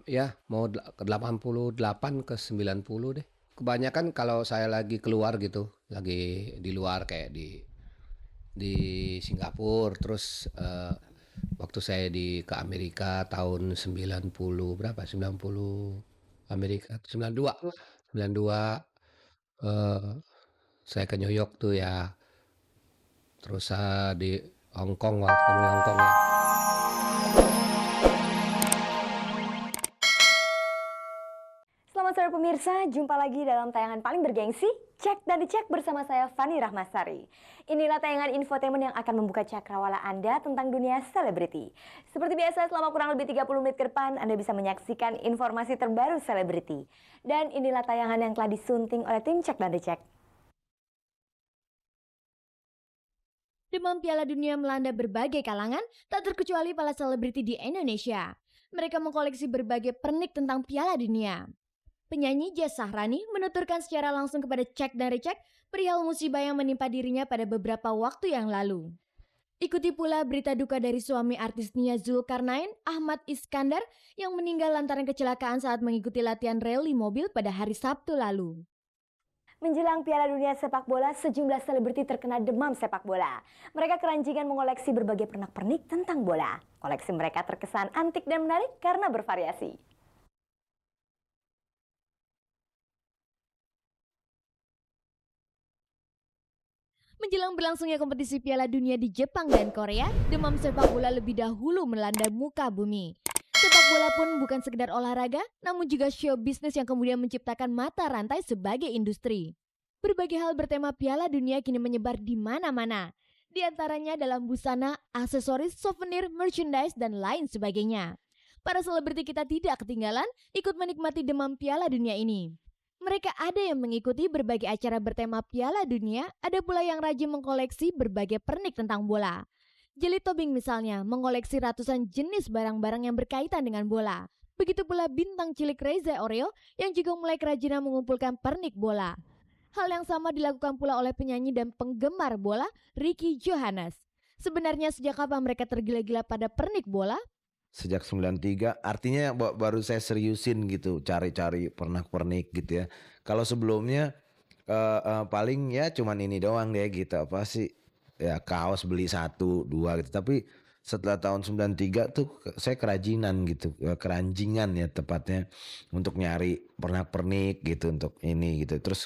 Ya mau ke 88 ke 90 deh. Kebanyakan kalau saya lagi keluar gitu, lagi di luar kayak di Singapura, terus waktu saya ke Amerika tahun 90 berapa? 90 Amerika 92. 92 eh, saya ke New York tuh ya. Terus di Hong Kong waktu kamu di Hong Kong ya. Selamat sore pemirsa, jumpa lagi dalam tayangan paling bergengsi, Cek dan Dicek bersama saya Fani Rahmasari. Inilah tayangan infotainment yang akan membuka cakrawala Anda tentang dunia selebriti. Seperti biasa selama kurang lebih 30 menit ke depan Anda bisa menyaksikan informasi terbaru selebriti. Dan inilah tayangan yang telah disunting oleh tim Cek dan Dicek. Demam Piala Dunia melanda berbagai kalangan, tak terkecuali para selebriti di Indonesia. Mereka mengkoleksi berbagai pernik tentang Piala Dunia. Penyanyi Jess Sahrani menuturkan secara langsung kepada Cek dan Recek perihal musibah yang menimpa dirinya pada beberapa waktu yang lalu. Ikuti pula berita duka dari suami artis Nia Zulkarnain, Ahmad Iskandar, yang meninggal lantaran kecelakaan saat mengikuti latihan rally mobil pada hari Sabtu lalu. Menjelang Piala Dunia Sepak Bola, sejumlah selebriti terkena demam sepak bola. Mereka keranjingan mengoleksi berbagai pernak-pernik tentang bola. Koleksi mereka terkesan antik dan menarik karena bervariasi. Menjelang berlangsungnya kompetisi Piala Dunia di Jepang dan Korea, demam sepak bola lebih dahulu melanda muka bumi. Sepak bola pun bukan sekedar olahraga, namun juga show bisnis yang kemudian menciptakan mata rantai sebagai industri. Berbagai hal bertema Piala Dunia kini menyebar di mana-mana. Di antaranya dalam busana, aksesoris, souvenir, merchandise, dan lain sebagainya. Para selebriti kita tidak ketinggalan ikut menikmati demam Piala Dunia ini. Mereka ada yang mengikuti berbagai acara bertema Piala Dunia, ada pula yang rajin mengkoleksi berbagai pernik tentang bola. Jelly Tobing misalnya mengoleksi ratusan jenis barang-barang yang berkaitan dengan bola. Begitu pula bintang cilik Reza Oreo yang juga mulai kerajinan mengumpulkan pernik bola. Hal yang sama dilakukan pula oleh penyanyi dan penggemar bola Ricky Johannes. Sebenarnya sejak kapan mereka tergila-gila pada pernik bola? Sejak 93, artinya baru saya seriusin gitu, cari-cari pernak-pernik gitu ya. Kalau sebelumnya paling ya cuman ini doang deh gitu, apa sih, ya kaos beli 1, 2 gitu. Tapi setelah tahun 93 tuh saya kerajinan gitu, keranjingan ya tepatnya, untuk nyari pernak-pernik gitu untuk ini gitu. Terus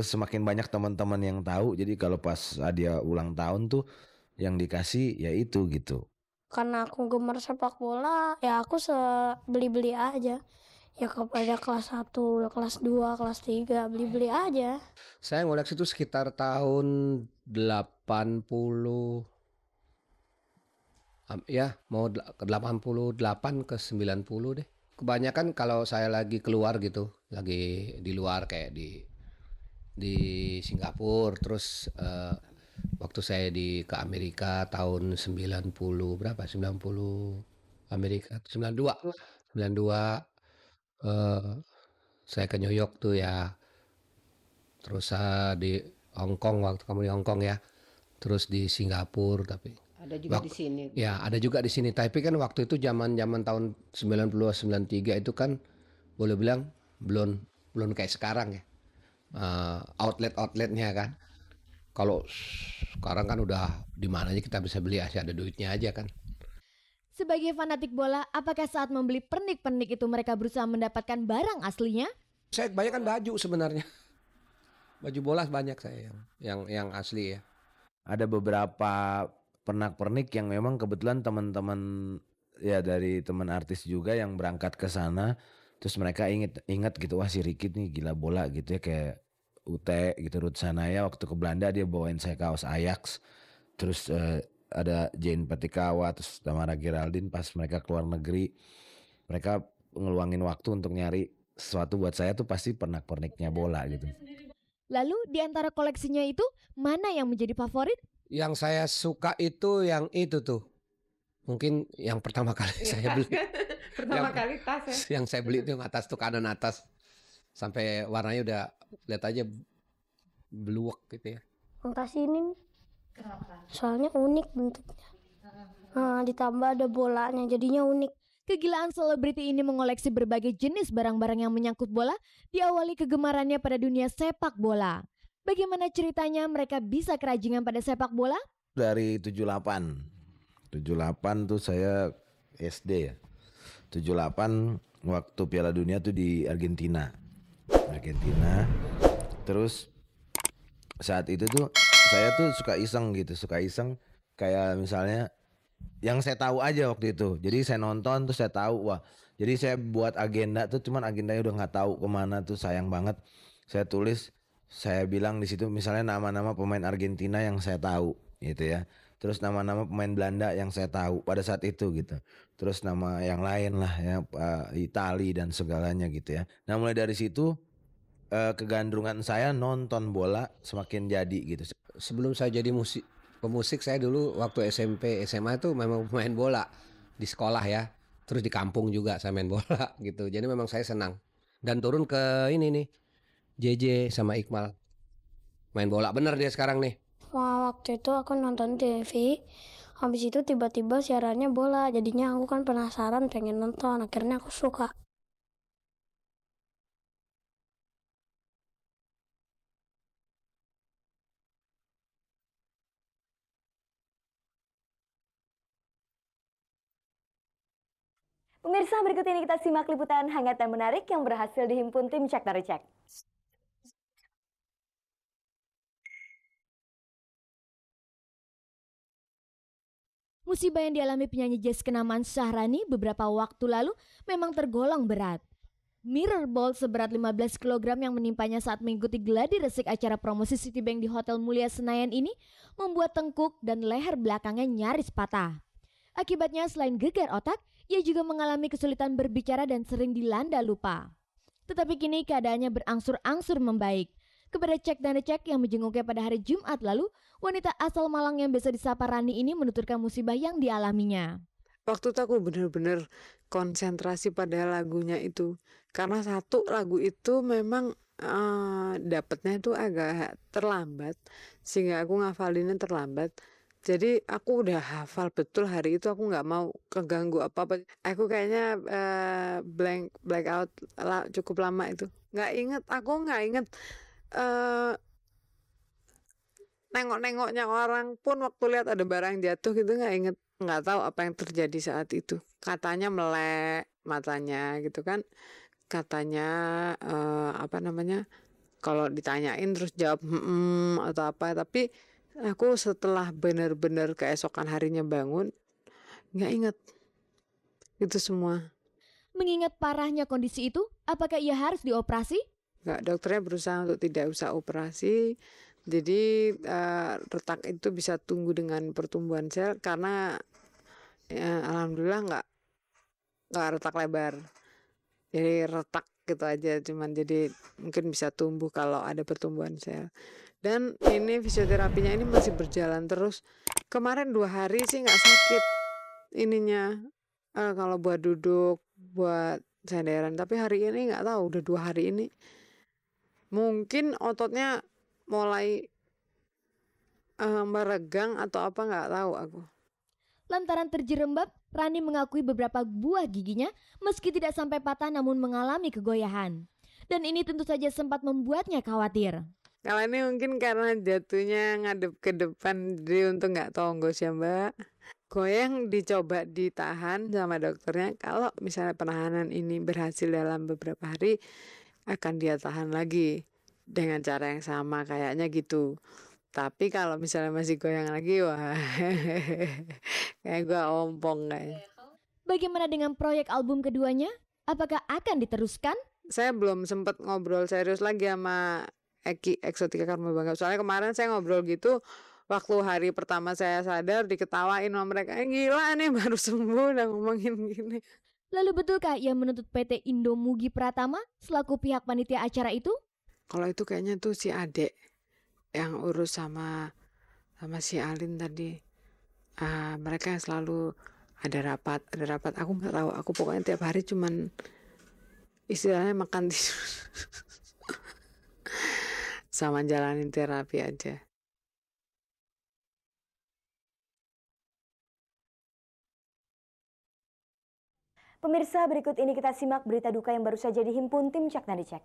semakin banyak teman-teman yang tahu, jadi kalau pas dia ulang tahun tuh yang dikasih ya itu gitu. Karena aku gemar sepak bola, ya aku beli-beli aja. Ya kepada kelas 1, kelas 2, kelas 3, beli-beli aja. Saya ngoleksi itu sekitar tahun 80, ya mau ke 88 ke 90 deh. Kebanyakan kalau saya lagi keluar gitu, lagi di luar kayak di Singapura, terus waktu saya ke Amerika tahun 90 berapa? 90 Amerika 92. 92 eh, saya ke New York tuh ya. Terus di Hong Kong waktu kamu di Hong Kong ya. Terus di Singapura tapi Ada juga di sini. ya ada juga di sini. Tapi kan waktu itu zaman-zaman tahun 90 93 itu kan boleh bilang belum belum kayak sekarang ya. Outletnya kan. Kalau sekarang kan udah di mana aja kita bisa beli asal ada duitnya aja kan. Sebagai fanatik bola, apakah saat membeli pernik-pernik itu mereka berusaha mendapatkan barang aslinya? Saya kebanyakan baju sebenarnya. Baju bola banyak saya yang asli ya. Ada beberapa pernak-pernik yang memang kebetulan teman-teman ya dari teman artis juga yang berangkat ke sana, terus mereka inget gitu, wah si Rikit nih gila bola gitu ya, kayak Ute gitu, Ruth Sanaya waktu ke Belanda dia bawain saya kaos Ajax. Terus ada Jane Petikawa, terus Tamara Geraldine pas mereka keluar negeri, mereka ngeluangin waktu untuk nyari sesuatu buat saya tuh pasti pernak-perniknya bola gitu. Lalu di antara koleksinya itu, mana yang menjadi favorit? Yang saya suka itu yang itu tuh. Mungkin yang pertama kali saya beli. Pertama Yang- kali tas ya. Yang saya beli itu yang atas tuh, kanan atas. Sampai warnanya udah lihat aja bluek gitu ya. Angkas ini nih, Kenapa? soalnya unik bentuknya. Nah, ditambah ada bolanya, jadinya unik. Kegilaan selebriti ini mengoleksi berbagai jenis barang-barang yang menyangkut bola diawali kegemarannya pada dunia sepak bola. Bagaimana ceritanya mereka bisa kerajingan pada sepak bola? Dari 78. 78 tuh saya SD ya. 78 waktu Piala Dunia tuh di Argentina. Terus saat itu tuh saya tuh suka iseng kayak misalnya yang saya tahu aja waktu itu. Jadi saya nonton tuh saya tahu, wah. Jadi saya buat agenda tuh, cuman agendanya udah nggak tahu kemana tuh, sayang banget. Saya tulis, saya bilang di situ misalnya nama-nama pemain Argentina yang saya tahu gitu ya. Terus nama-nama pemain Belanda yang saya tahu pada saat itu gitu. Terus nama yang lain lah ya, Itali dan segalanya gitu ya. Nah mulai dari situ kegandrungan saya nonton bola semakin jadi gitu. Sebelum saya jadi pemusik, saya dulu waktu SMP, SMA itu memang pemain bola di sekolah ya. Terus di kampung juga saya main bola gitu. Jadi memang saya senang. Dan turun ke ini nih, JJ sama Iqmal. Main bola bener dia sekarang nih. Wah, waktu itu aku nonton TV, habis itu tiba-tiba siarannya bola, jadinya aku kan penasaran pengen nonton, akhirnya aku suka. Pemirsa, berikut ini kita simak liputan hangat dan menarik yang berhasil dihimpun tim Cek dari Cek. Musibah yang dialami penyanyi jazz kenamaan Syahrani beberapa waktu lalu memang tergolong berat. Mirror ball seberat 15 kg yang menimpanya saat mengikuti gladi resik acara promosi Citibank di Hotel Mulia Senayan ini membuat tengkuk dan leher belakangnya nyaris patah. Akibatnya selain gegar otak, ia juga mengalami kesulitan berbicara dan sering dilanda lupa. Tetapi kini keadaannya berangsur-angsur membaik. Kepada Cek dan Cek yang menjenguknya pada hari Jumat lalu, wanita asal Malang yang biasa disapa Rani ini menuturkan musibah yang dialaminya. Waktu itu aku benar-benar konsentrasi pada lagunya itu. Karena satu lagu itu memang dapatnya itu agak terlambat. Sehingga aku ngafalinnya terlambat. Jadi aku udah hafal betul hari itu, aku nggak mau keganggu apa-apa. Aku kayaknya black out cukup lama itu. Aku nggak inget nengok-nengoknya orang pun waktu lihat ada barang jatuh gitu nggak inget. Nggak tahu apa yang terjadi saat itu. Katanya melek matanya gitu kan. Katanya kalau ditanyain terus jawab atau apa. Tapi aku setelah benar-benar keesokan harinya bangun nggak inget itu semua. Mengingat parahnya kondisi itu, apakah ia harus dioperasi? Nggak, dokternya berusaha untuk tidak usah operasi. Jadi retak itu bisa tumbuh dengan pertumbuhan sel karena alhamdulillah nggak retak lebar. Jadi retak gitu aja, cuman jadi mungkin bisa tumbuh kalau ada pertumbuhan sel. Dan ini fisioterapinya ini masih berjalan terus. Kemarin 2 hari sih nggak sakit ininya kalau buat duduk, buat senderan. Tapi hari ini nggak tahu, udah 2 hari ini. Mungkin ototnya mulai meregang atau apa nggak tahu aku. Lantaran terjerembab, Rani mengakui beberapa buah giginya meski tidak sampai patah namun mengalami kegoyahan. Dan ini tentu saja sempat membuatnya khawatir. Kalau ini mungkin karena jatuhnya ngadep ke depan, jadi untung nggak tonggos ya Mbak. Goyang dicoba ditahan sama dokternya. Kalau misalnya penahanan ini berhasil dalam beberapa hari, akan dia tahan lagi dengan cara yang sama kayaknya gitu. Tapi kalau misalnya masih goyang lagi, wah kayak gue ompong kayaknya. Bagaimana dengan proyek album keduanya? Apakah akan diteruskan? Saya belum sempat ngobrol serius lagi sama Eki Eksotika Karma Bangga. Soalnya kemarin saya ngobrol gitu, waktu hari pertama saya sadar diketawain sama mereka. Gila nih baru sembuh udah ngomongin gini. Lalu betulkah ia menuntut PT Indomugi Pratama selaku pihak panitia acara itu? Kalau itu kayaknya tuh si Adek yang urus sama si Alin tadi. Mereka yang selalu ada rapat. Aku nggak tahu. Aku pokoknya tiap hari cuman istilahnya makan tidur sama jalanin terapi aja. Pemirsa, berikut ini kita simak berita duka yang baru saja dihimpun tim Cek dan Dicek.